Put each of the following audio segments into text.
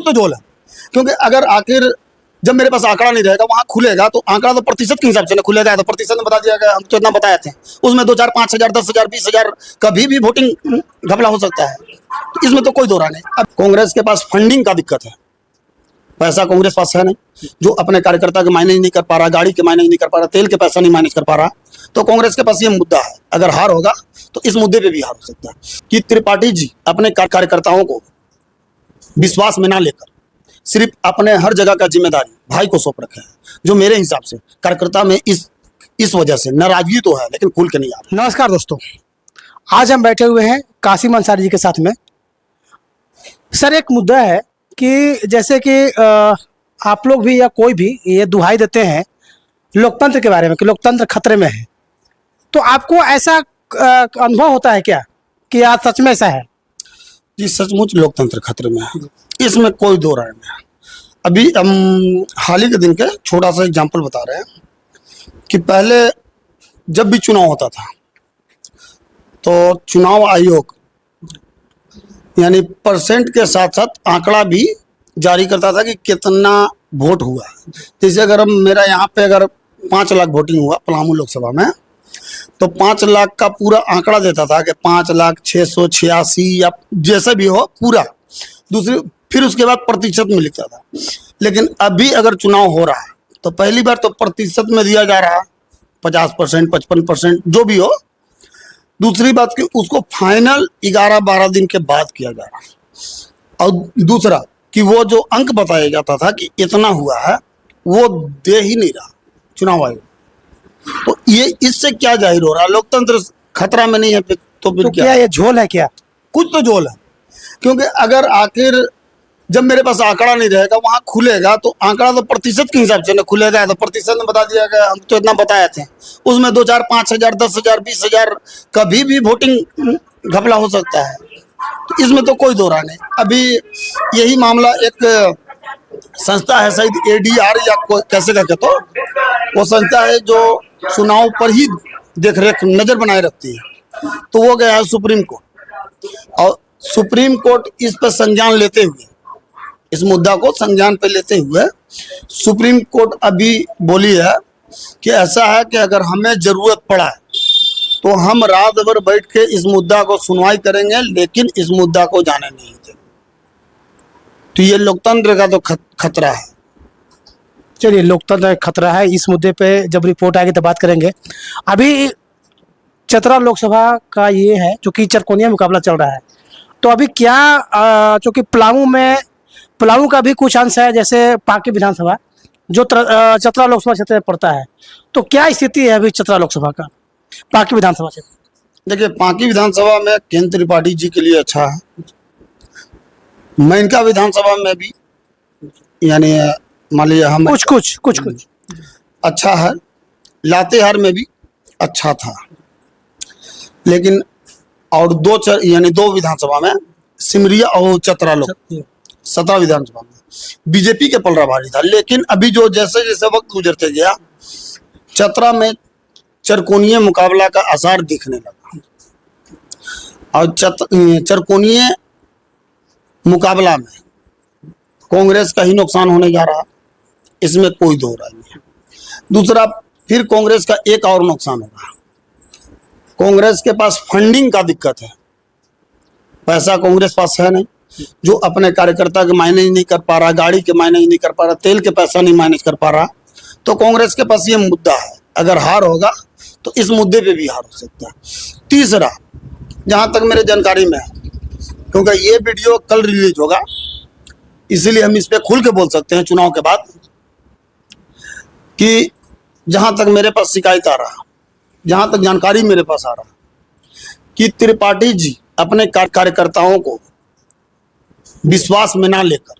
तो झोल है, क्योंकि अगर आखिर जब मेरे पास आंकड़ा नहीं रहेगा, वहां खुलेगा तो आंकड़ा तो प्रतिशत के हिसाब से ना खुलेगा, तो प्रतिशत में बता दिया गया, हम तो इतना बताए थे, उसमें 2 4 5 हजार 10 हजार 20 हजार कभी भी वोटिंग घपला हो सकता है, तो इसमें तो कोई दो राय नहीं। अब कांग्रेस के पास फंडिंग का दिक्कत है, पैसा कांग्रेस पास है नहीं, जो अपने कार्यकर्ता के मैनेज नहीं कर पा रहा, गाड़ी के मैनेज नहीं कर पा रहा, तेल के पैसा नहीं मैनेज कर पा रहा, तो कांग्रेस के पास ये मुद्दा है। अगर हार होगा तो इस मुद्दे पे भी हार हो सकता है कि त्रिपाठी जी अपने कार्यकर्ताओं को विश्वास में ना लेकर सिर्फ अपने हर जगह का जिम्मेदारी भाई को सौंप रखे हैं, जो मेरे हिसाब से कार्यकर्ता में इस वजह से नाराजगी तो है, लेकिन खुल के नहीं आ रही। नमस्कार दोस्तों, आज हम बैठे हुए हैं कासिम अंसारी जी के साथ में। सर, एक मुद्दा है कि जैसे कि आप लोग भी या कोई भी ये दुहाई देते हैं लोकतंत्र के बारे में कि लोकतंत्र खतरे में है, तो आपको ऐसा अनुभव होता है क्या कि आज सच में ऐसा है? जी, सचमुच लोकतंत्र खतरे में है, इसमें कोई दो राय नहीं है। अभी हम हाल ही के दिन के छोटा सा एग्जाम्पल बता रहे हैं कि पहले जब भी चुनाव होता था तो चुनाव आयोग यानी परसेंट के साथ साथ आंकड़ा भी जारी करता था कि कितना वोट हुआ। जैसे अगर मेरा यहाँ पे अगर 5 लाख वोटिंग हुआ पलामू लोकसभा में, तो 5 लाख का पूरा आंकड़ा देता था कि 5,06,86 या जैसा भी हो पूरा, दूसरी फिर उसके बाद प्रतिशत में लिखता था। लेकिन अभी अगर चुनाव हो रहा है तो पहली बार तो प्रतिशत में दिया जा रहा है, 50%, 55%, जो भी हो। दूसरी बात कि उसको फाइनल 11-12 दिन के बाद किया जा रहा है। और दूसरा कि वो जो अंक बताया जाता था कि इतना हुआ है, वो दे ही नहीं रहा चुनाव आयोग। तो ये इससे क्या जाहिर हो रहा है? लोकतंत्र खतरा में नहीं है तो फिर क्या ये झोल है क्या? कुछ तो झोल है, क्योंकि अगर आखिर जब मेरे पास आंकड़ा नहीं रहेगा, वहां खुलेगा तो आंकड़ा तो प्रतिशत के हिसाब से ना खुलेगा, तो प्रतिशत में बता दिया गया, हम तो इतना बताए थे, उसमें 2 4 5 हजार 10 हजार 20 हजार कभी भी वोटिंग घपला हो सकता है, तो इसमें तो कोई दो राय नहीं। अभी यही मामला एक संस्था है शायद ADR या कैसे करके, तो वो संस्था है जो चुनाव पर ही देख रेख नजर बनाए रखती है, तो वो गया है सुप्रीम कोर्ट, और सुप्रीम कोर्ट इस पर संज्ञान लेते हुए, इस मुद्दा को संज्ञान पे लेते हुए सुप्रीम कोर्ट अभी बोली है कि ऐसा है कि अगर हमें जरूरत पड़ा है तो हम रात भर बैठ के इस मुद्दा को सुनवाई करेंगे, लेकिन इस मुद्दा को जाने नहीं देंगे। तो ये लोकतंत्र का तो खतरा है। चलिए, लोकतंत्र का खतरा है, इस मुद्दे पे जब रिपोर्ट आएगी तो बात करेंगे। अभी चतरा लोकसभा का ये है जो कि चरकोनिया मुकाबला चल रहा है, तो अभी क्या चूँकि पलामू का भी कुछ अंश है, जैसे पांकी विधानसभा जो चतरा लोकसभा क्षेत्र में पड़ता है, तो क्या स्थिति है अभी चतरा लोकसभा का, पांकी विधानसभा क्षेत्र? देखिए, पांकी विधानसभा में केंद्र त्रिपाठी जी के लिए अच्छा है, मेनका विधानसभा में भी यानी मान लीजिए हम कुछ अच्छा है, लातेहार में भी अच्छा था, लेकिन और दो विधानसभा में सिमरिया और चतरा लोग 17 विधानसभा में बीजेपी के पलड़ा भारी था। लेकिन अभी जो जैसे जैसे वक्त गुजरते गया, चतरा में चरकोनिया मुकाबला का आसार दिखने लगा, और चरकोनिया मुकाबला में कांग्रेस का ही नुकसान होने जा रहा, इसमें कोई दो राय नहीं है। दूसरा, फिर कांग्रेस का एक और नुकसान होगा, कांग्रेस के पास फंडिंग का दिक्कत है, पैसा कांग्रेस पास है नहीं, जो अपने कार्यकर्ता के मैनेज नहीं कर पा रहा, गाड़ी के मैनेज नहीं कर पा रहा, तेल के पैसा नहीं मैनेज कर पा रहा, तो कांग्रेस के पास ये मुद्दा है। अगर हार होगा तो इस मुद्दे पे भी हार हो सकता है। तीसरा, जहां तक मेरे जानकारी में है, क्योंकि ये वीडियो कल रिलीज होगा, इसीलिए हम इस पे खुल के बोल सकते हैं चुनाव के बाद, कि जहां तक मेरे पास शिकायत आ रहा, जहां तक जानकारी मेरे पास आ रहा, कि त्रिपाठी जी अपने कार्यकर्ताओं को विश्वास में ना लेकर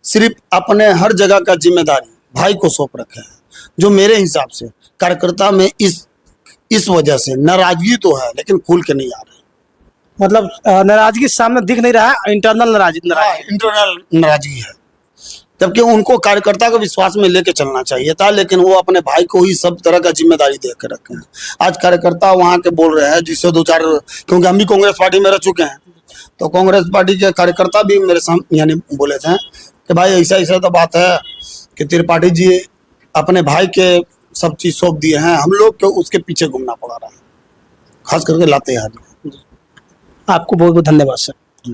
सिर्फ अपने हर जगह का जिम्मेदारी भाई को सौंप रखे हैं, जो मेरे हिसाब से कार्यकर्ता में इस वजह से नाराजगी तो है, लेकिन खुल के नहीं आ रही। मतलब नाराजगी सामने दिख नहीं रहा है, इंटरनल नाराजगी है, जबकि उनको कार्यकर्ता को विश्वास में लेके चलना चाहिए था, लेकिन वो अपने भाई को ही सब तरह का जिम्मेदारी दे के रखे हैं। आज कार्यकर्ता वहाँ के बोल रहे हैं, जिससे 2 4, क्योंकि हम भी कांग्रेस पार्टी में रह चुके हैं, तो कांग्रेस पार्टी के कार्यकर्ता भी मेरे सामने यानी बोले थे कि भाई ऐसा ऐसा तो बात है कि त्रिपाठी जी अपने भाई के सब चीज सौंप दिए हैं, हम लोग को उसके पीछे घूमना पड़ा रहा है, खास करके लातेहार में। आपको बहुत बहुत धन्यवाद सर।